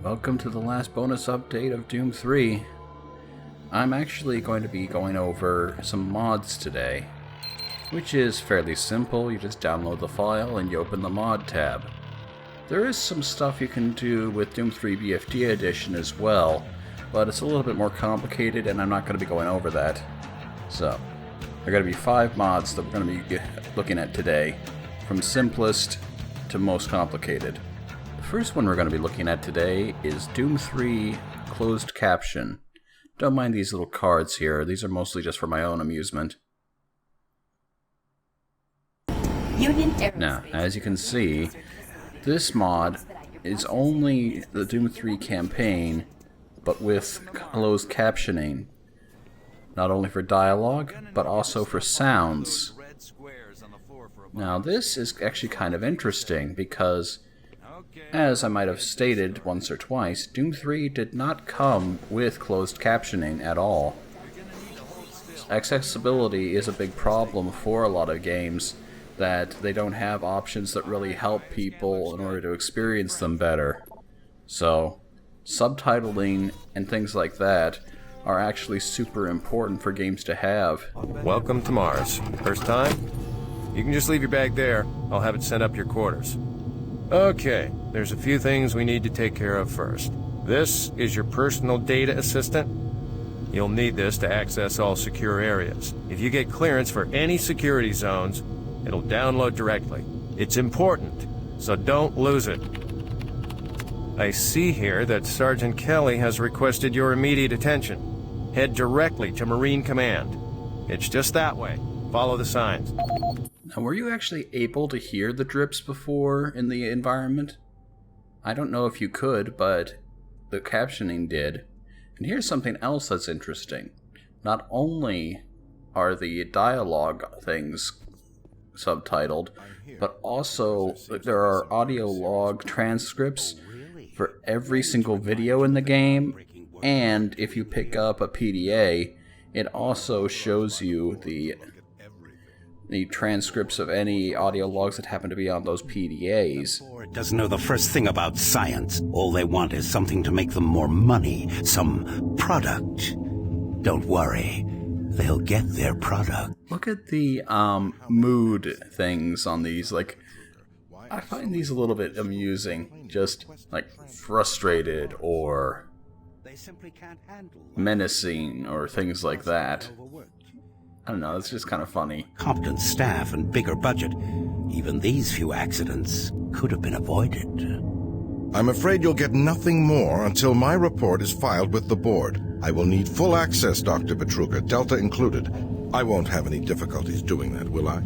Welcome to the last bonus update of Doom 3. I'm actually going to be going over some mods today, which is fairly simple. You just download the file and you open the mod tab. There is some stuff you can do with Doom 3 BFG Edition as well, but it's a little bit more complicated and I'm not going to be going over that. So, there are going to be 5 mods that we're going to be looking at today, from simplest to most complicated. The first one we're going to be looking at today is Doom 3 Closed Caption. Don't mind these little cards here, these are mostly just for my own amusement. Now, as you can see, this mod is only the Doom 3 campaign, but with closed captioning. Not only for dialogue, but also for sounds. Now, this is actually kind of interesting because, as I might have stated once or twice, Doom 3 did not come with closed captioning at all. Accessibility is a big problem for a lot of games, that they don't have options that really help people in order to experience them better. So, subtitling and things like that are actually super important for games to have. Welcome to Mars. First time? You can just leave your bag there. I'll have it sent up your quarters. Okay, there's a few things we need to take care of first. This is your personal data assistant. You'll need this to access all secure areas. If you get clearance for any security zones, it'll download directly. It's important, so don't lose it. I see here that Sergeant Kelly has requested your immediate attention. Head directly to Marine Command. It's just that way. Follow the signs. Now, were you actually able to hear the drips before in the environment? I don't know if you could, but the captioning did. And here's something else that's interesting. Not only are the dialogue things subtitled, but also there are audio log transcripts for every single video in the game, and if you pick up a PDA, it also shows you the transcripts of any audio logs that happen to be on those PDAs. Doesn't know the first thing about science. All they want is something to make them more money, some product. Don't worry, they'll get their product. Look at the mood things on these. Like, I find these a little bit amusing. Just like frustrated or menacing or things like that. I don't know, it's just kind of funny. Competent staff and bigger budget. Even these few accidents could have been avoided. I'm afraid you'll get nothing more until my report is filed with the board. I will need full access, Dr. Petruga, Delta included. I won't have any difficulties doing that, will I?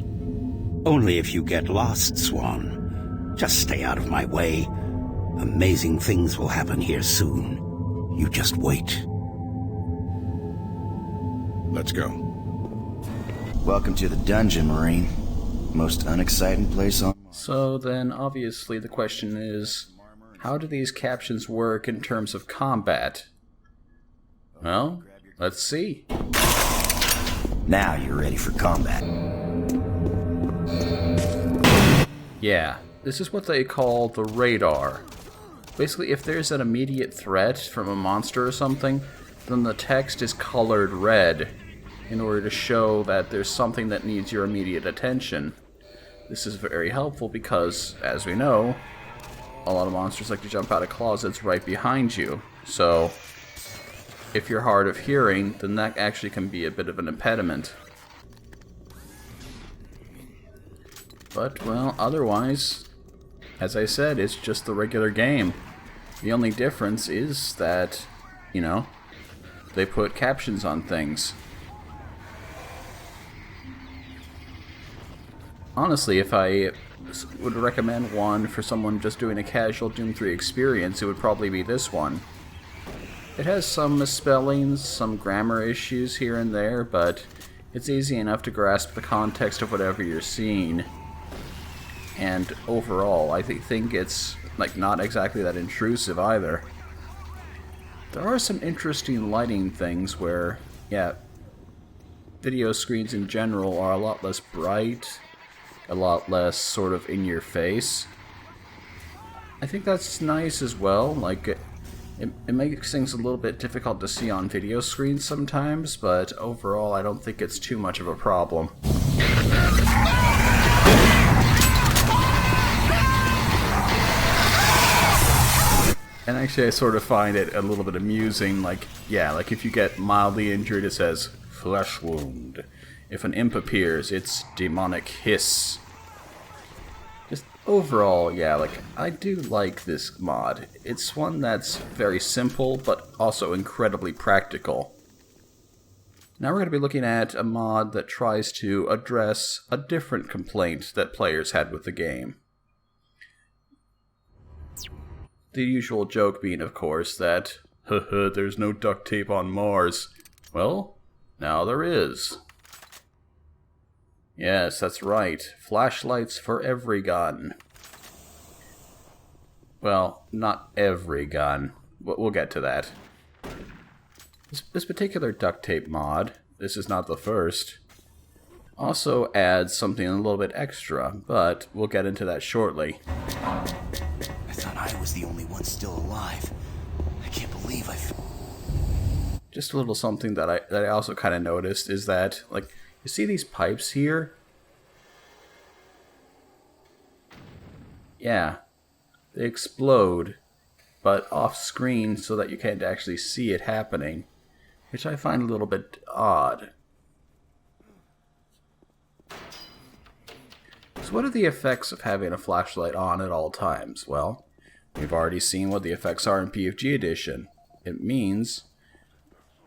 Only if you get lost, Swan. Just stay out of my way. Amazing things will happen here soon. You just wait. Let's go. Welcome to the dungeon, Marine. Most unexciting place on Mars. So then, obviously, the question is, how do these captions work in terms of combat? Well, let's see. Now you're ready for combat. Yeah, this is what they call the radar. Basically, if there's an immediate threat from a monster or something, then the text is colored red in order to show that there's something that needs your immediate attention. This is very helpful because, as we know, a lot of monsters like to jump out of closets right behind you. So, if you're hard of hearing, then that actually can be a bit of an impediment. But, well, otherwise, as I said, it's just the regular game. The only difference is that, you know, they put captions on things. Honestly, if I would recommend one for someone just doing a casual Doom 3 experience, it would probably be this one. It has some misspellings, some grammar issues here and there, but it's easy enough to grasp the context of whatever you're seeing. And overall, I think it's like not exactly that intrusive either. There are some interesting lighting things where, yeah, video screens in general are a lot less bright, a lot less sort of in your face. I think that's nice as well. Like, It makes things a little bit difficult to see on video screens sometimes, but overall I don't think it's too much of a problem. And actually I sort of find it a little bit amusing, like, yeah, like if you get mildly injured it says, flesh wound. If an imp appears, it's demonic hiss. Just overall, yeah, like, I do like this mod. It's one that's very simple, but also incredibly practical. Now we're going to be looking at a mod that tries to address a different complaint that players had with the game. The usual joke being, of course, that, haha, there's no duct tape on Mars. Well, now there is. Yes, that's right. Flashlights for every gun. Well, not every gun. We'll get to that. This particular duct tape mod, this is not the first, also adds something a little bit extra, but we'll get into that shortly. I thought I was the only one still alive. I can't believe Just a little something that I also kind of noticed is that, like, you see these pipes here? Yeah, they explode, but off screen so that you can't actually see it happening, which I find a little bit odd. So what are the effects of having a flashlight on at all times? Well, we've already seen what the effects are in BFG Edition. It means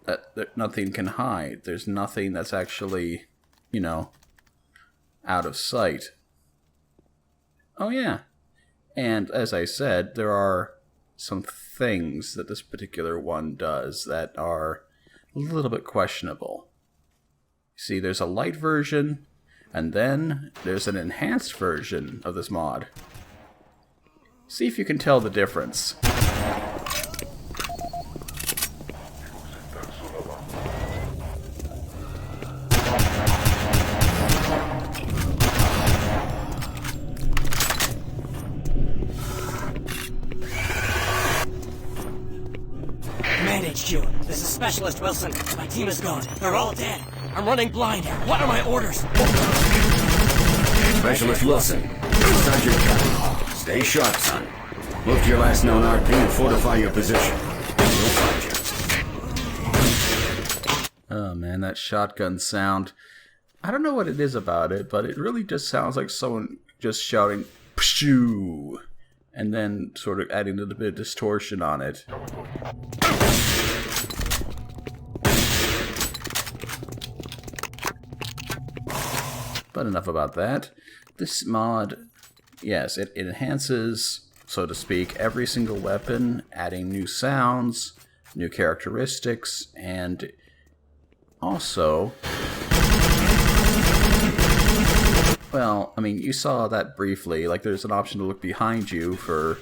that nothing can hide. There's nothing that's actually, you know, out of sight. Oh yeah. And as I said, there are some things that this particular one does that are a little bit questionable. See, there's a light version, and then there's an enhanced version of this mod. See if you can tell the difference. HQ. This is Specialist Wilson. My team is gone. They're all dead. I'm running blind. What are my orders? Specialist Wilson, Sergeant Captain. Stay sharp, son. Look to your last known RP and fortify your position. We'll find you. Oh man, that shotgun sound. I don't know what it is about it, but it really just sounds like someone just shouting, pshoo, and then sort of adding a little bit of distortion on it. But enough about that. This mod, yes, it enhances, so to speak, every single weapon, adding new sounds, new characteristics, and also, well, I mean, you saw that briefly, like there's an option to look behind you for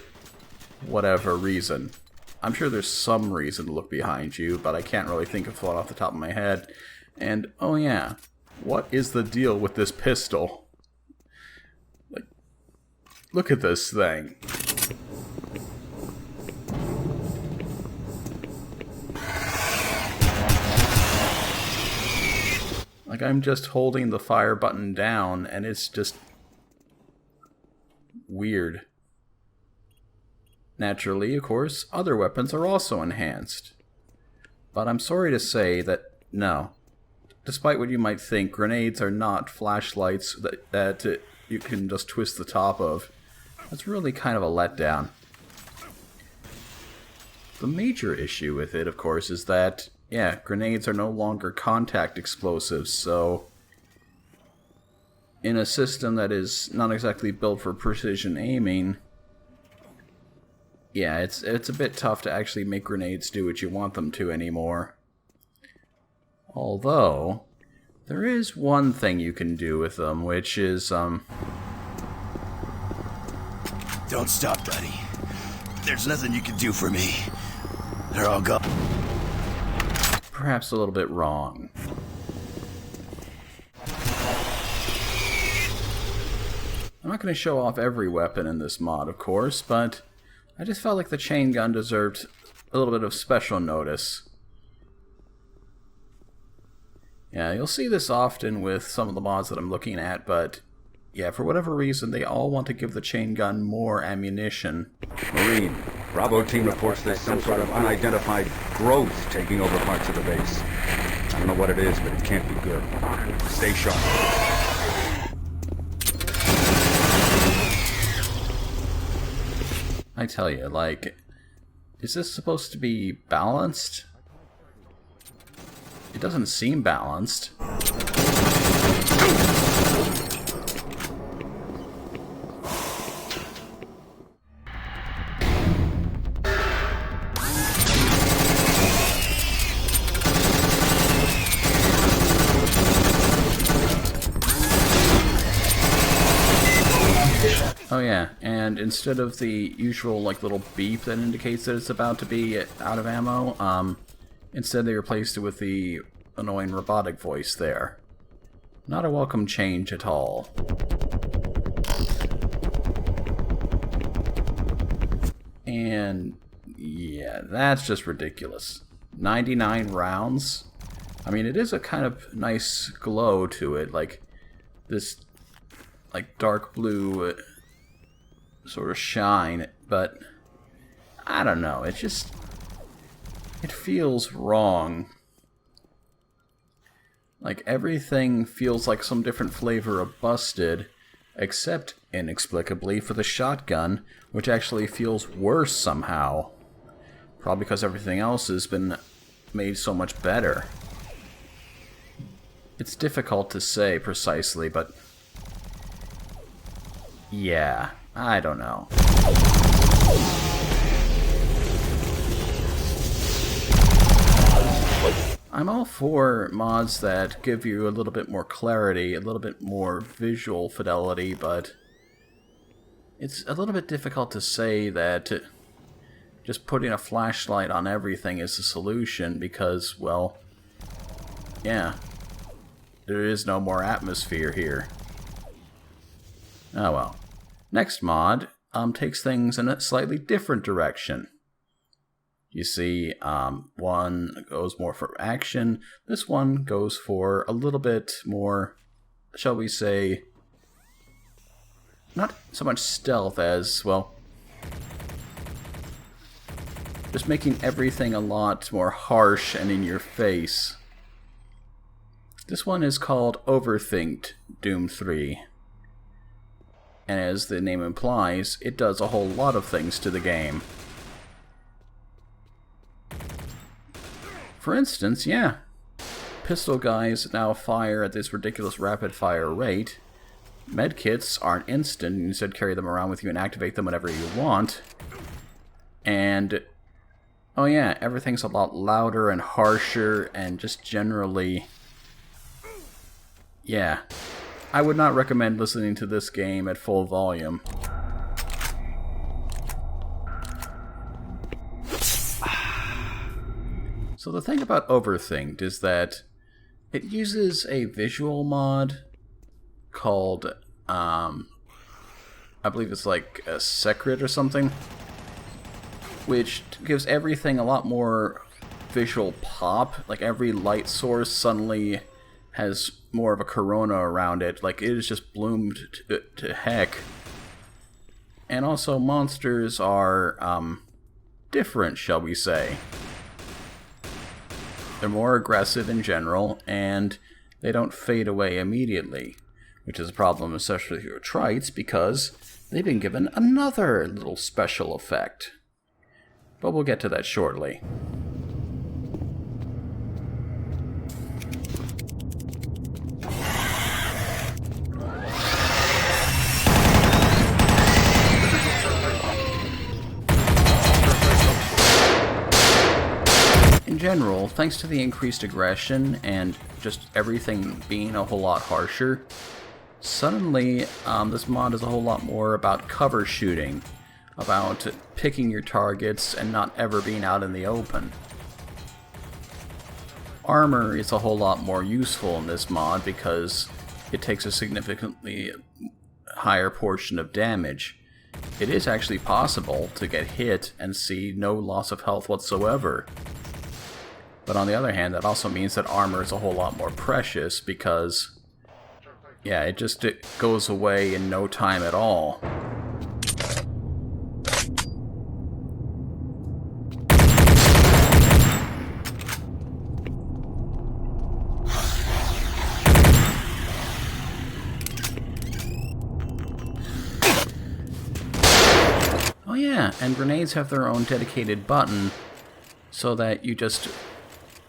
whatever reason. I'm sure there's some reason to look behind you, but I can't really think of one off the top of my head. And, oh yeah, what is the deal with this pistol? Like, look at this thing. Like, I'm just holding the fire button down, and it's just weird. Naturally, of course, other weapons are also enhanced. But I'm sorry to say that, no. Despite what you might think, grenades are not flashlights that you can just twist the top of. That's really kind of a letdown. The major issue with it, of course, is that, yeah, grenades are no longer contact explosives, so in a system that is not exactly built for precision aiming, yeah, it's a bit tough to actually make grenades do what you want them to anymore. Although, there is one thing you can do with them, which is, Don't stop, buddy. There's nothing you can do for me. They're all gone. Perhaps a little bit wrong. I'm not going to show off every weapon in this mod, of course, but I just felt like the chain gun deserved a little bit of special notice. Yeah, you'll see this often with some of the mods that I'm looking at, but yeah, for whatever reason, they all want to give the chain gun more ammunition. Marine, Bravo team reports there's some sort of unidentified growth taking over parts of the base. I don't know what it is, but it can't be good. Stay sharp. I tell you, like, is this supposed to be balanced? It doesn't seem balanced. Oh yeah, and instead of the usual like little beep that indicates that it's about to be out of ammo, instead they replaced it with the annoying robotic voice there. Not a welcome change at all. And yeah, that's just ridiculous. 99 rounds? I mean, it is a kind of nice glow to it, like this like dark blue sort of shine, but I don't know, it feels wrong. Like everything feels like some different flavor of busted, except inexplicably for the shotgun, which actually feels worse somehow. Probably because everything else has been made so much better. It's difficult to say precisely, but yeah, I don't know. I'm all for mods that give you a little bit more clarity, a little bit more visual fidelity, but it's a little bit difficult to say that just putting a flashlight on everything is the solution because, well, yeah, there is no more atmosphere here. Oh well. Next mod takes things in a slightly different direction. You see, one goes more for action. This one goes for a little bit more, shall we say, not so much stealth as, well, just making everything a lot more harsh and in your face. This one is called Overthinked Doom 3. And as the name implies, it does a whole lot of things to the game. For instance, yeah, pistol guys now fire at this ridiculous rapid-fire rate. Medkits aren't instant, you instead carry them around with you and activate them whenever you want. And, oh yeah, everything's a lot louder and harsher and just generally, yeah. I would not recommend listening to this game at full volume. So the thing about Overthinked is that it uses a visual mod called, I believe it's like a Secret or something, which gives everything a lot more visual pop. Like every light source suddenly has more of a corona around it, like it is just bloomed to heck. And also monsters are different, shall we say. They're more aggressive in general, and they don't fade away immediately, which is a problem especially with your trites because they've been given another little special effect. But we'll get to that shortly. In general, thanks to the increased aggression and just everything being a whole lot harsher, suddenly this mod is a whole lot more about cover shooting, about picking your targets and not ever being out in the open. Armor is a whole lot more useful in this mod because it takes a significantly higher portion of damage. it is actually possible to get hit and see no loss of health whatsoever. But on the other hand, that also means that armor is a whole lot more precious because, yeah, it goes away in no time at all. Oh yeah, and grenades have their own dedicated button so that you just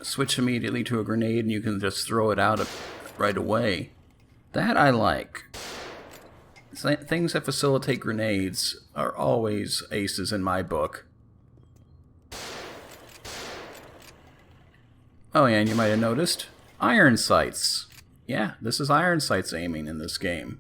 switch immediately to a grenade and you can just throw it out right away. That I like. Things that facilitate grenades are always aces in my book. Oh yeah, and you might have noticed, iron sights. Yeah, this is iron sights aiming in this game.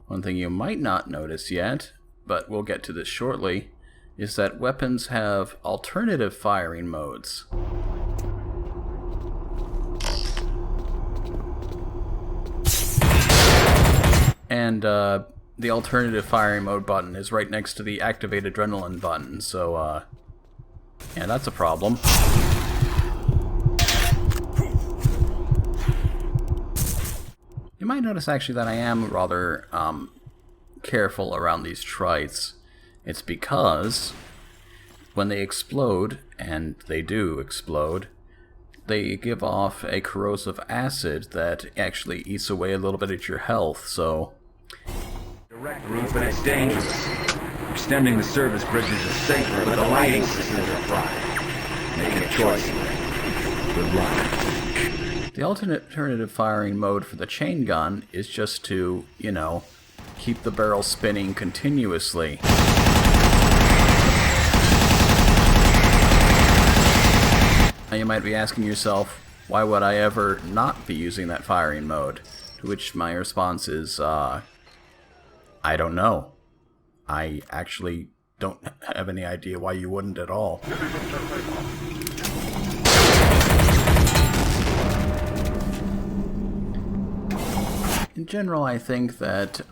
One thing you might not notice yet, but we'll get to this shortly, is that weapons have alternative firing modes. And the alternative firing mode button is right next to the activate adrenaline button, so yeah, that's a problem. You might notice actually that I am rather careful around these trites. It's because when they explode, and they do explode, they give off a corrosive acid that actually eats away a little bit at your health, so... Direct route, but it's dangerous. Extending the service bridges is safer, but the lighting systems are fried. Make a choice. Good luck. The alternative firing mode for the chain gun is just to, you know, keep the barrel spinning continuously. Now you might be asking yourself, why would I ever not be using that firing mode? To which my response is, I don't know. I actually don't have any idea why you wouldn't at all. In general, I think that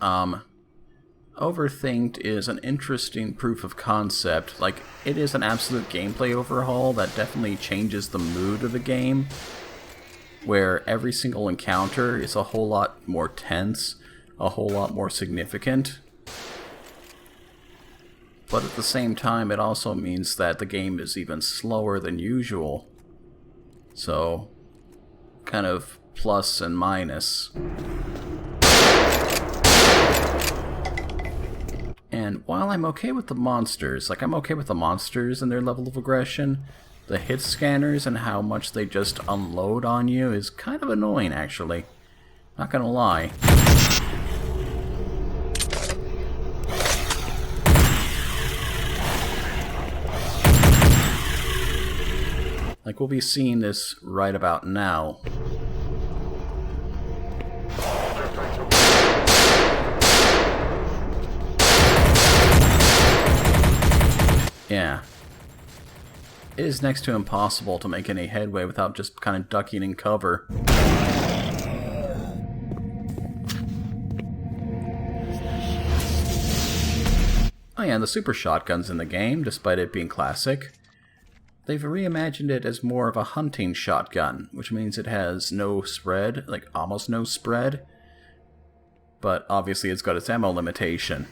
Overthinked is an interesting proof of concept. Like, it is an absolute gameplay overhaul that definitely changes the mood of the game, where every single encounter is a whole lot more tense, a whole lot more significant. But at the same time, it also means that the game is even slower than usual. So, kind of plus and minus. And while I'm okay with the monsters, like I'm okay with the monsters and their level of aggression, the hit scanners and how much they just unload on you is kind of annoying, actually. Not gonna lie. Like, we'll be seeing this right about now. Yeah. It is next to impossible to make any headway without just kind of ducking in cover. Oh yeah, and the super shotgun's in the game, despite it being classic. They've reimagined it as more of a hunting shotgun, which means it has no spread, like almost no spread. But obviously it's got its ammo limitation.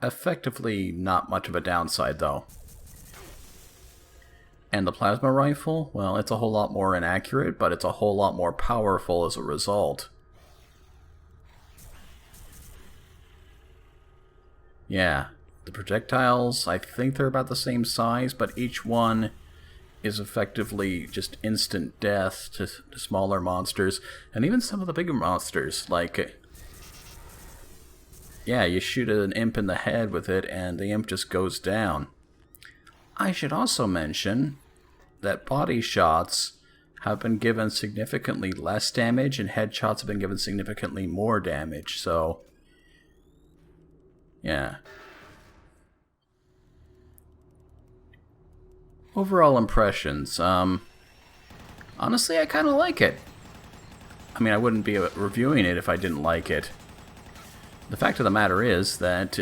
Effectively not much of a downside, though. And the plasma rifle, well, it's a whole lot more inaccurate, but it's a whole lot more powerful as a result. Yeah, the projectiles, I think they're about the same size, but each one is effectively just instant death to smaller monsters, and even some of the bigger monsters, like... Yeah, you shoot an imp in the head with it, and the imp just goes down. I should also mention that body shots have been given significantly less damage, and headshots have been given significantly more damage, so... yeah. Overall impressions, honestly, I kind of like it. I mean, I wouldn't be reviewing it if I didn't like it. The fact of the matter is that,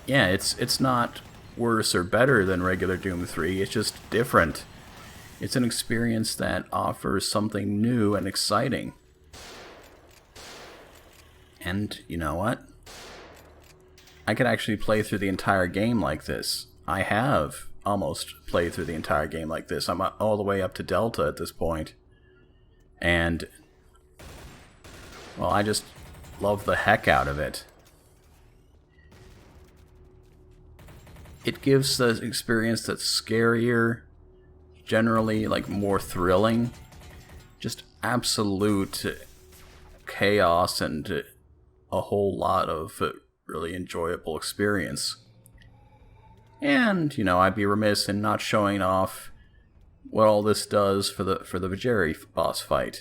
yeah, it's not worse or better than regular Doom 3, it's just different. It's an experience that offers something new and exciting. And, you know what? I could actually play through the entire game like this. I have almost played through the entire game like this. I'm all the way up to Delta at this point. And, well, I just love the heck out of it. It gives the experience that's scarier, generally, like, more thrilling. Just absolute chaos and a whole lot of really enjoyable experience. And, you know, I'd be remiss in not showing off what all this does for the Vajeri boss fight.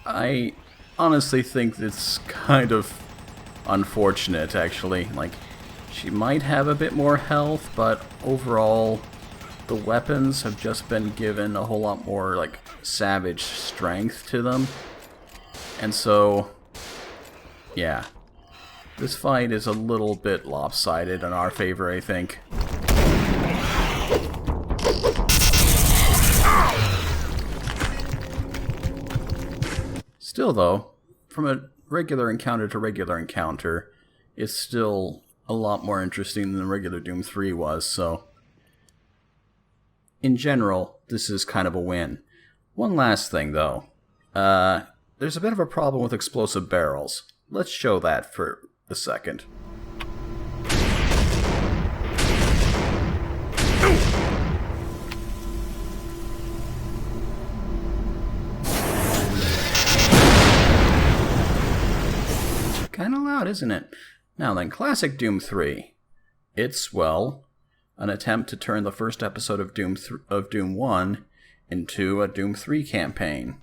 I honestly think it's kind of unfortunate, actually. Like, she might have a bit more health, but overall, the weapons have just been given a whole lot more, like, savage strength to them. And so, yeah, this fight is a little bit lopsided in our favor, I think. Still, though, from a regular encounter to regular encounter, it's still a lot more interesting than the regular Doom 3 was, so in general, this is kind of a win. One last thing, though. There's a bit of a problem with explosive barrels. Let's show that for a second. Kinda loud, isn't it? Now then, classic Doom 3. It's, well, an attempt to turn the first episode of Doom 1 into a Doom 3 campaign.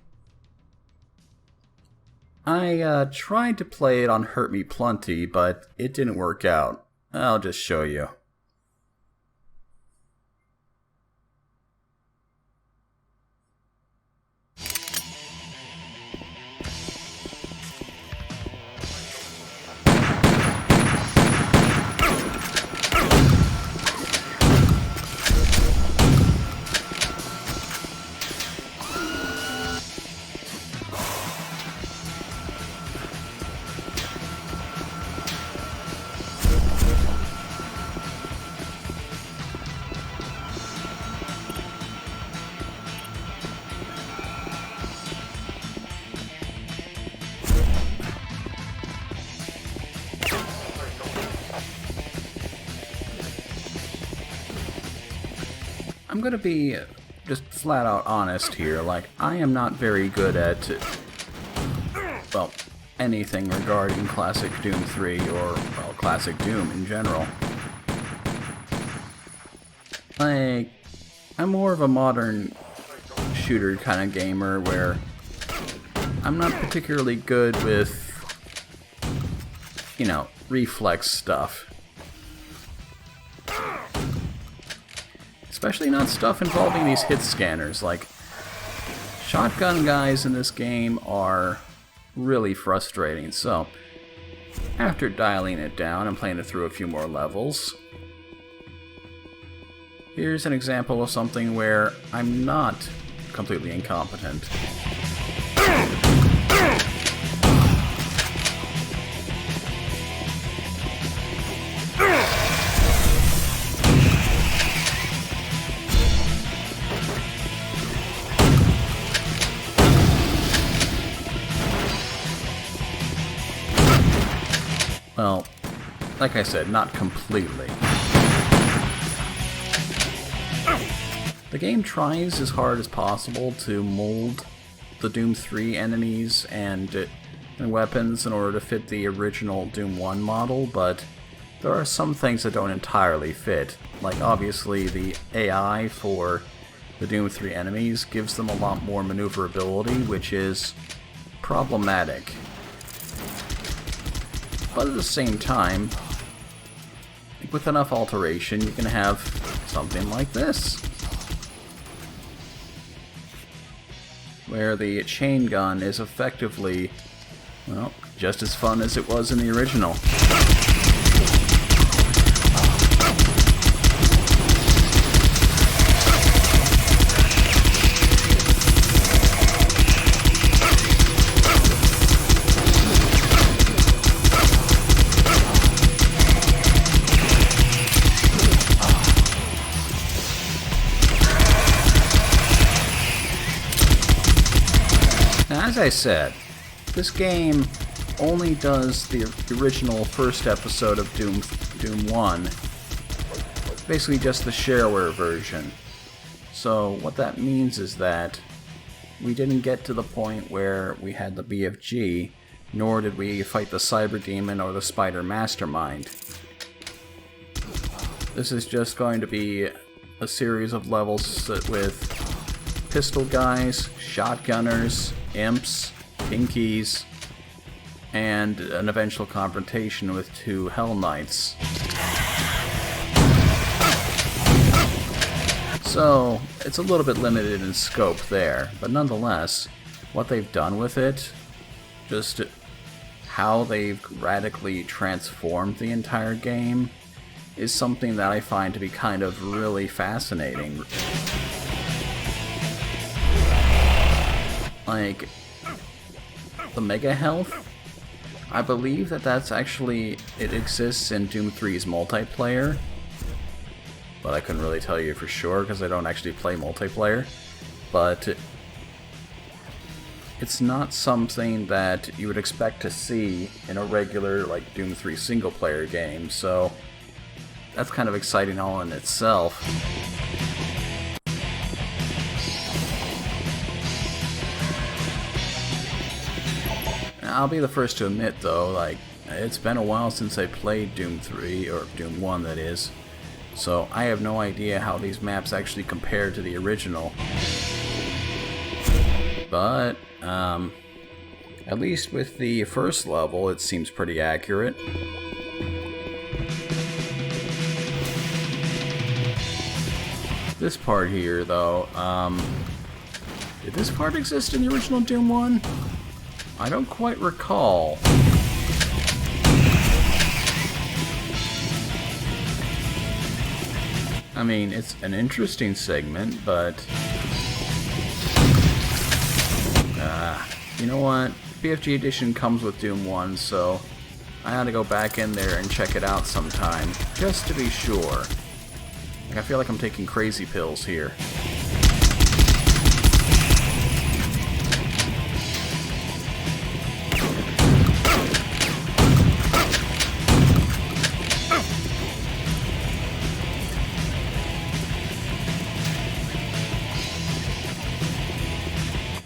I tried to play it on Hurt Me Plenty, but it didn't work out. I'll just show you. I'm gonna be just flat out honest here. Like, I am not very good at, well, anything regarding classic Doom 3 or, well, classic Doom in general. Like, I'm more of a modern shooter kind of gamer where I'm not particularly good with, you know, reflex stuff. Especially not stuff involving these hit scanners. Like, shotgun guys in this game are really frustrating. So, after dialing it down and playing it through a few more levels, here's an example of something where I'm not completely incompetent. Well, like I said, not completely. The game tries as hard as possible to mold the Doom 3 enemies and weapons in order to fit the original Doom 1 model, but there are some things that don't entirely fit. Like, obviously, the AI for the Doom 3 enemies gives them a lot more maneuverability, which is problematic. But at the same time, with enough alteration, you can have something like this, where the chain gun is effectively, well, just as fun as it was in the original. As I said, this game only does the original first episode of Doom 1, basically just the shareware version. So what that means is that we didn't get to the point where we had the BFG, nor did we fight the Cyber Demon or the Spider Mastermind. This is just going to be a series of levels with pistol guys, shotgunners, imps, pinkies, and an eventual confrontation with 2 Hell Knights. So, it's a little bit limited in scope there, but nonetheless, what they've done with it, just how they've radically transformed the entire game, is something that I find to be kind of really fascinating. Like, the Mega Health, I believe that's actually, it exists in Doom 3's multiplayer, but I couldn't really tell you for sure because I don't actually play multiplayer. But it's not something that you would expect to see in a regular, like, Doom 3 single player game, so that's kind of exciting all in itself. I'll be the first to admit, though, like, it's been a while since I played Doom 3, or Doom 1 that is, so I have no idea how these maps actually compare to the original. But, at least with the first level, it seems pretty accurate. This part here, though, did this part exist in the original Doom 1? I don't quite recall. I mean, it's an interesting segment, but you know what? BFG Edition comes with Doom 1, so I ought to go back in there and check it out sometime, just to be sure. Like, I feel like I'm taking crazy pills here.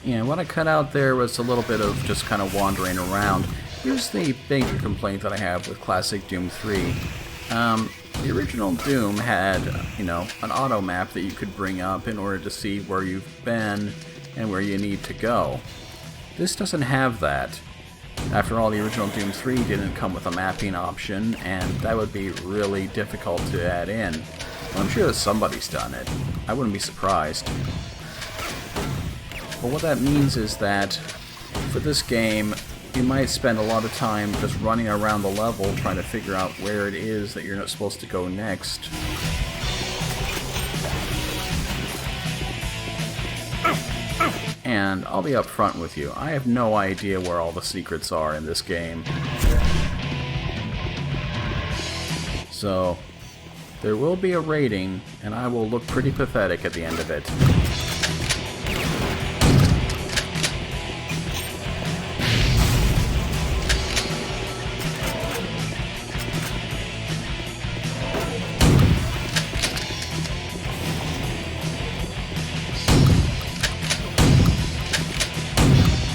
Yeah, what I cut out there was a little bit of just kind of wandering around. Here's the big complaint that I have with classic Doom 3. The original Doom had, you know, an auto map that you could bring up in order to see where you've been and where you need to go. This doesn't have that. After all, the original Doom 3 didn't come with a mapping option, and that would be really difficult to add in. Well, I'm sure that somebody's done it. I wouldn't be surprised. But what that means is that for this game, you might spend a lot of time just running around the level trying to figure out where it is that you're not supposed to go next. And I'll be upfront with you, I have no idea where all the secrets are in this game. So, there will be a rating, and I will look pretty pathetic at the end of it.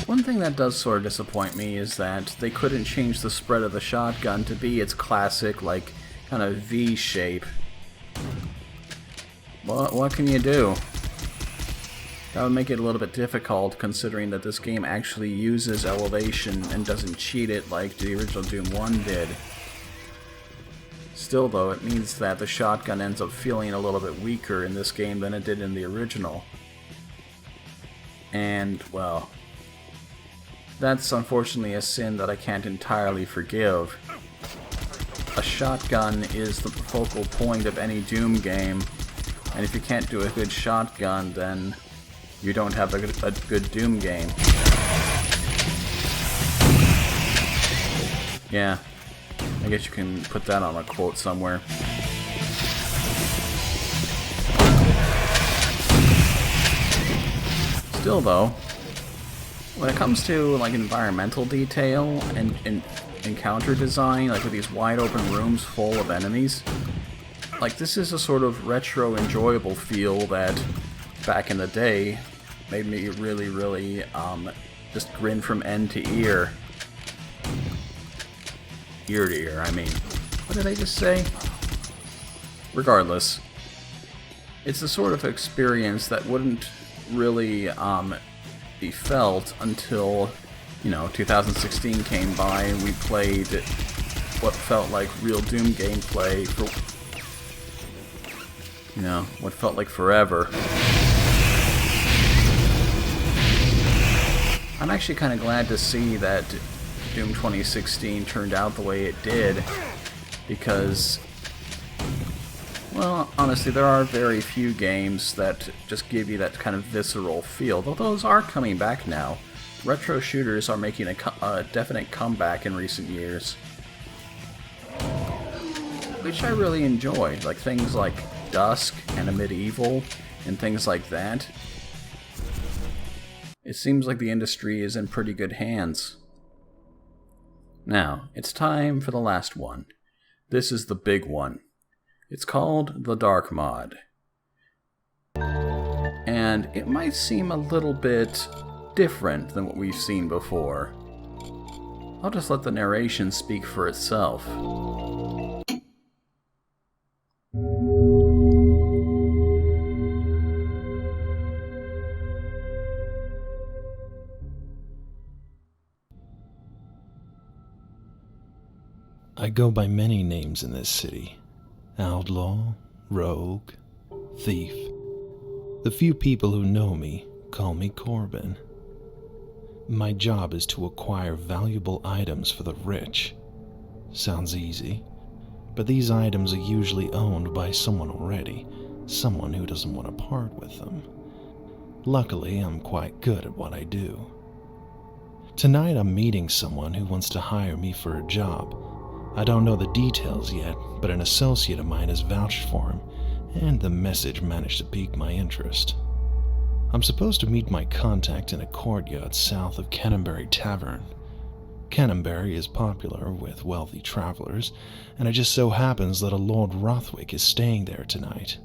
One thing that does sort of disappoint me is that they couldn't change the spread of the shotgun to be its classic, like, kind of V shape. What can you do? That would make it a little bit difficult, considering that this game actually uses elevation and doesn't cheat it like the original Doom 1 did. Still though, it means that the shotgun ends up feeling a little bit weaker in this game than it did in the original. And, well, that's unfortunately a sin that I can't entirely forgive. A shotgun is the focal point of any Doom game, and if you can't do a good shotgun, then you don't have a good Doom game. Yeah, I guess you can put that on a quote somewhere. Still though, when it comes to like environmental detail and encounter design, like with these wide open rooms full of enemies, like this is a sort of retro enjoyable feel that back in the day made me really just grin from end to ear. Ear to ear, I mean. What did I just say? Regardless, it's the sort of experience that wouldn't really be felt until, 2016 came by and we played what felt like real Doom gameplay for, what felt like forever. I'm actually kind of glad to see that Doom 2016 turned out the way it did, because, well, honestly, there are very few games that just give you that kind of visceral feel, though those are coming back now. Retro shooters are making a definite comeback in recent years, which I really enjoy, like things like Dusk and a Medieval and things like that. It seems like the industry is in pretty good hands. Now, it's time for the last one. This is the big one. It's called the Dark Mod. And it might seem a little bit different than what we've seen before. I'll just let the narration speak for itself. I go by many names in this city. Outlaw, rogue, thief. The few people who know me call me Corbin. My job is to acquire valuable items for the rich. Sounds easy, but these items are usually owned by someone already, someone who doesn't want to part with them. Luckily, I'm quite good at what I do. Tonight I'm meeting someone who wants to hire me for a job. I don't know the details yet, but an associate of mine has vouched for him, and the message managed to pique my interest. I'm supposed to meet my contact in a courtyard south of Canterbury Tavern. Canterbury is popular with wealthy travelers, and it just so happens that a Lord Rothwick is staying there tonight.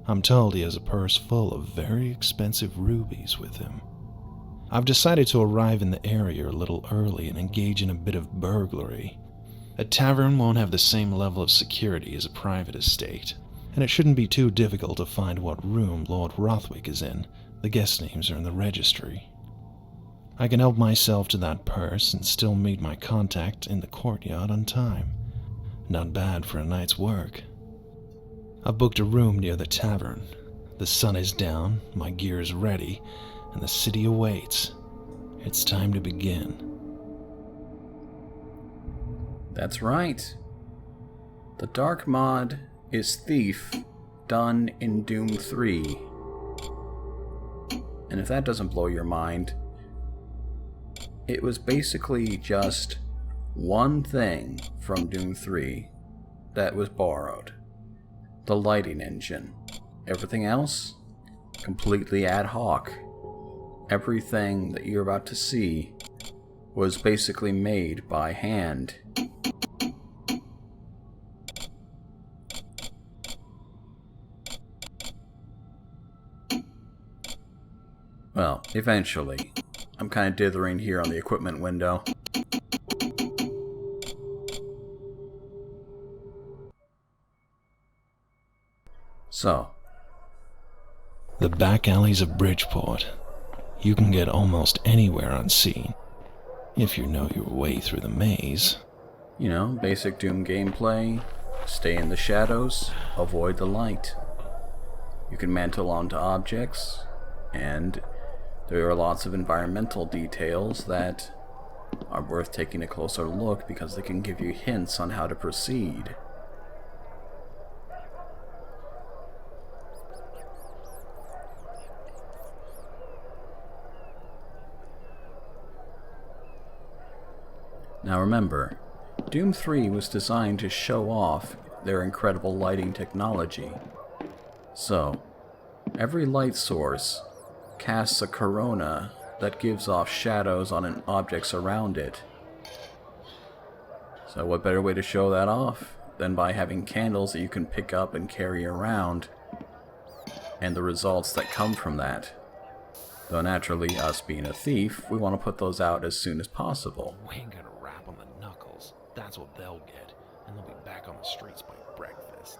I'm told he has a purse full of very expensive rubies with him. I've decided to arrive in the area a little early and engage in a bit of burglary. A tavern won't have the same level of security as a private estate, and it shouldn't be too difficult to find what room Lord Rothwick is in. The guest names are in the registry. I can help myself to that purse and still meet my contact in the courtyard on time. Not bad for a night's work. I've booked a room near the tavern. The sun is down, my gear is ready, and the city awaits. It's time to begin. That's right. The Dark Mod is Thief, done in Doom 3. And if that doesn't blow your mind, it was basically just one thing from Doom 3 that was borrowed. The lighting engine. Everything else, completely ad hoc. Everything that you're about to see was basically made by hand. Well, eventually. I'm kind of dithering here on the equipment window. So. The back alleys of Bridgeport. You can get almost anywhere unseen, if you know your way through the maze. Basic Doom gameplay. Stay in the shadows, avoid the light. You can mantle onto objects, and there are lots of environmental details that are worth taking a closer look because they can give you hints on how to proceed. Now remember, Doom 3 was designed to show off their incredible lighting technology. So, every light source casts a corona that gives off shadows on objects around it. So what better way to show that off than by having candles that you can pick up and carry around, and the results that come from that. Though naturally, us being a thief, we want to put those out as soon as possible. We ain't gonna rap on the knuckles. That's what they'll get, and they'll be back on the streets by breakfast.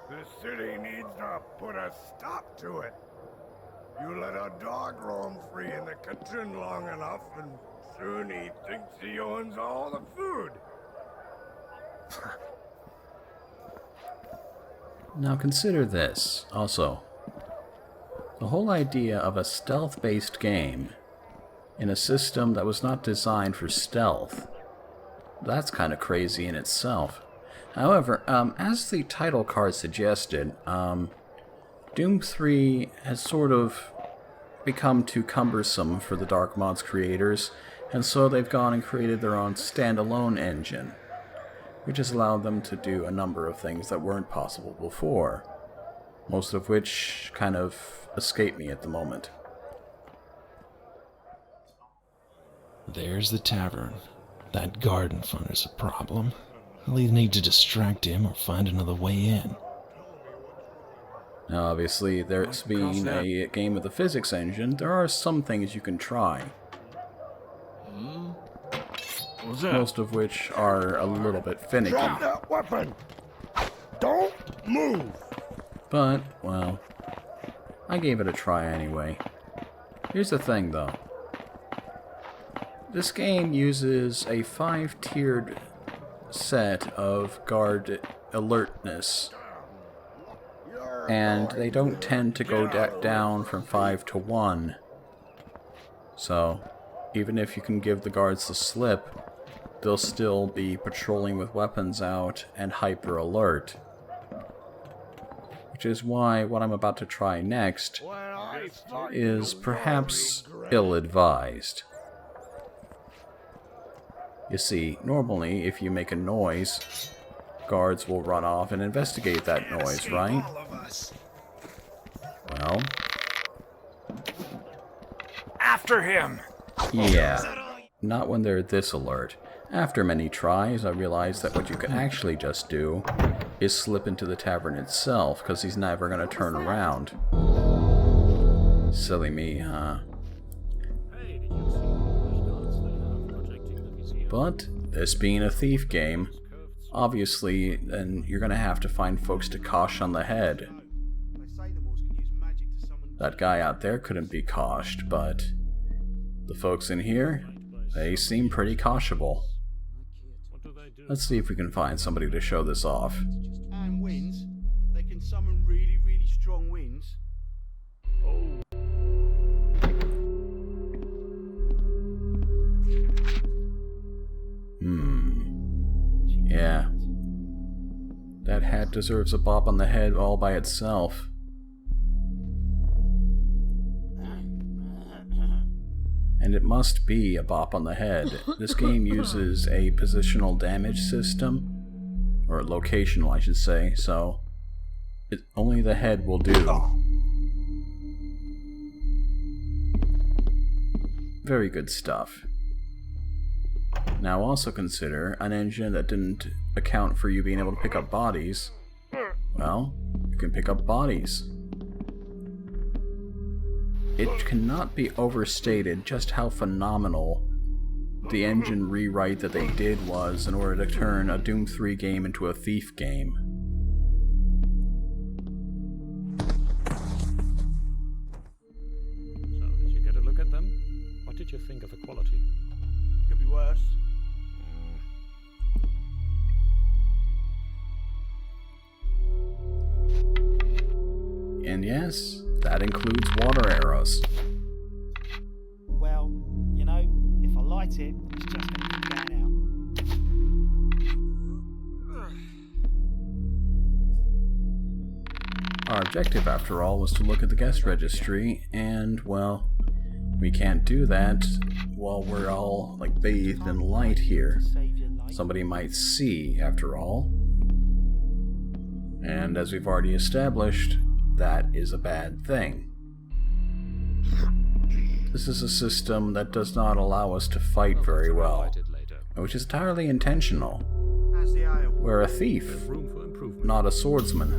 The city needs to put a stop to it. You let a dog roam free in the kitchen long enough, and soon he thinks he owns all the food. Now consider this, also. The whole idea of a stealth-based game in a system that was not designed for stealth, that's kind of crazy in itself. However, as the title card suggested, Doom 3 has sort of become too cumbersome for the Dark Mods creators, and so they've gone and created their own standalone engine, which has allowed them to do a number of things that weren't possible before, most of which kind of escape me at the moment. There's the tavern. That garden funder's a problem. I'll either need to distract him or find another way in. Now obviously, there's being a game with a physics engine, there are some things you can try. Most of which are a little bit finicky. Drop that weapon! Don't move! But, well, I gave it a try anyway. Here's the thing, though. This game uses a 5-tiered set of guard alertness, and they don't tend to go down from 5 to 1. So, even if you can give the guards the slip, they'll still be patrolling with weapons out and hyper alert. Which is why what I'm about to try next is perhaps ill-advised. You see, normally if you make a noise, guards will run off and investigate that noise, right? Well, After him! yeah, not when they're this alert. After many tries, I realized that what you can actually just do is slip into the tavern itself, because he's never going to turn around. Silly me, huh? But, this being a thief game, obviously, then you're going to have to find folks to kosh on the head. That guy out there couldn't be koshed, but the folks in here, they seem pretty koshable. Let's see if we can find somebody to show this off. And winds. They can summon really, really strong winds. Yeah. That hat deserves a bop on the head all by itself. And it must be a bop on the head. This game uses a positional damage system, or locational I should say, so only the head will do. Very good stuff. Now also consider an engine that didn't account for you being able to pick up bodies. Well, you can pick up bodies. It cannot be overstated just how phenomenal the engine rewrite that they did was in order to turn a Doom 3 game into a Thief game. So, did you get a look at them? What did you think of the quality? Could be worse. And yes, that includes water arrows. Well, you know, if I light it, it's just going to keep going out. Our objective, after all, was to look at the guest registry, and, well, we can't do that while we're all, like, bathed in light here. Somebody might see, after all. And as we've already established, that is a bad thing. This is a system that does not allow us to fight very well, which is entirely intentional. We're a thief, not a swordsman.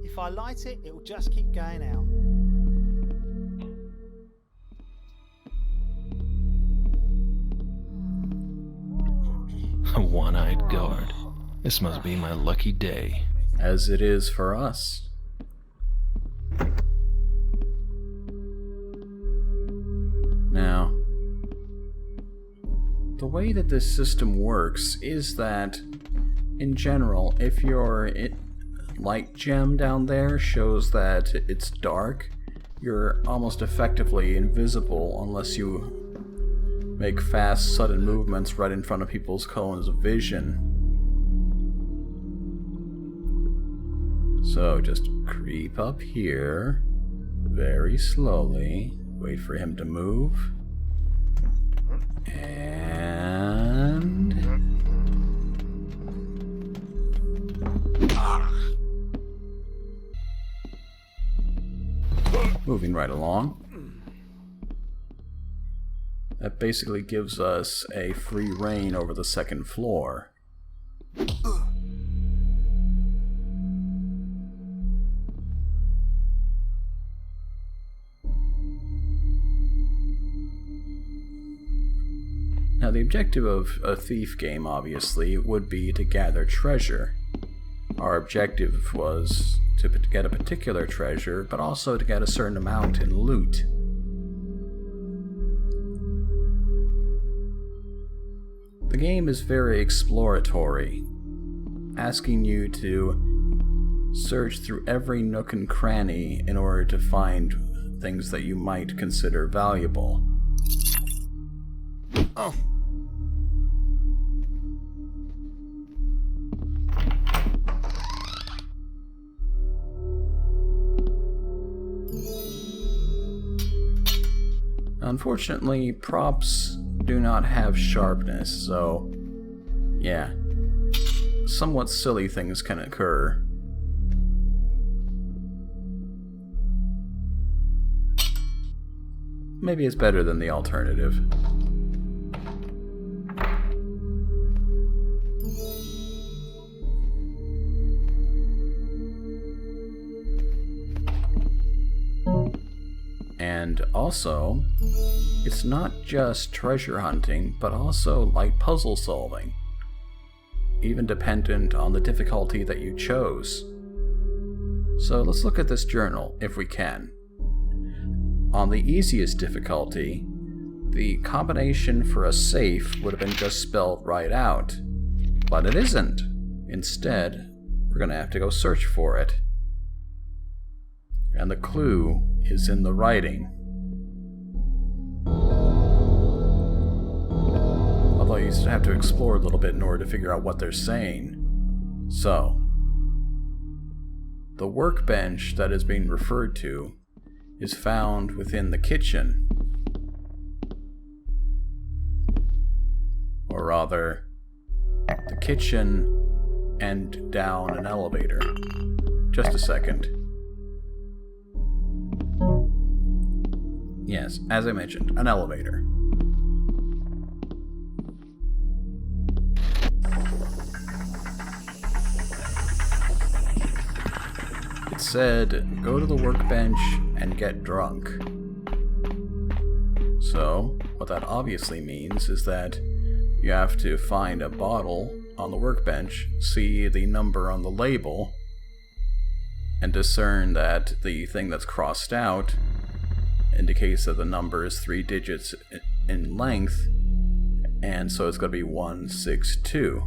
If I light it, it will just keep going out. A one-eyed guard. This must be my lucky day. As it is for us. Now, the way that this system works is that, in general, if your light gem down there shows that it's dark, you're almost effectively invisible unless you make fast, sudden movements right in front of people's cones of vision. So just creep up here, very slowly, wait for him to move, and... moving right along. That basically gives us a free reign over the second floor. Now, the objective of a thief game, obviously, would be to gather treasure. Our objective was to get a particular treasure, but also to get a certain amount in loot. The game is very exploratory, asking you to search through every nook and cranny in order to find things that you might consider valuable. Oh. Unfortunately, props do not have sharpness, so yeah, somewhat silly things can occur. Maybe it's better than the alternative. And also, it's not just treasure hunting, but also light puzzle solving, even dependent on the difficulty that you chose. So let's look at this journal, if we can. On the easiest difficulty, the combination for a safe would have been just spelled right out, but it isn't. Instead, we're going to have to go search for it. And the clue is in the writing. Although you still have to explore a little bit in order to figure out what they're saying. So, the workbench that is being referred to is found within the kitchen. Or rather, the kitchen and down an elevator. Just a second. Yes, as I mentioned, an elevator. It said, go to the workbench and get drunk. So, what that obviously means is that you have to find a bottle on the workbench, see the number on the label, and discern that the thing that's crossed out indicates that the number is 3 digits in length, and so it's going to be 162.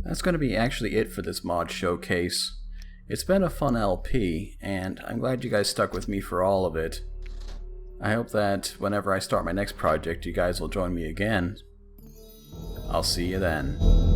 that's going to be actually it for this mod showcase. It's been a fun LP, and I'm glad you guys stuck with me for all of it. I hope that whenever I start my next project, you guys will join me again. I'll see you then.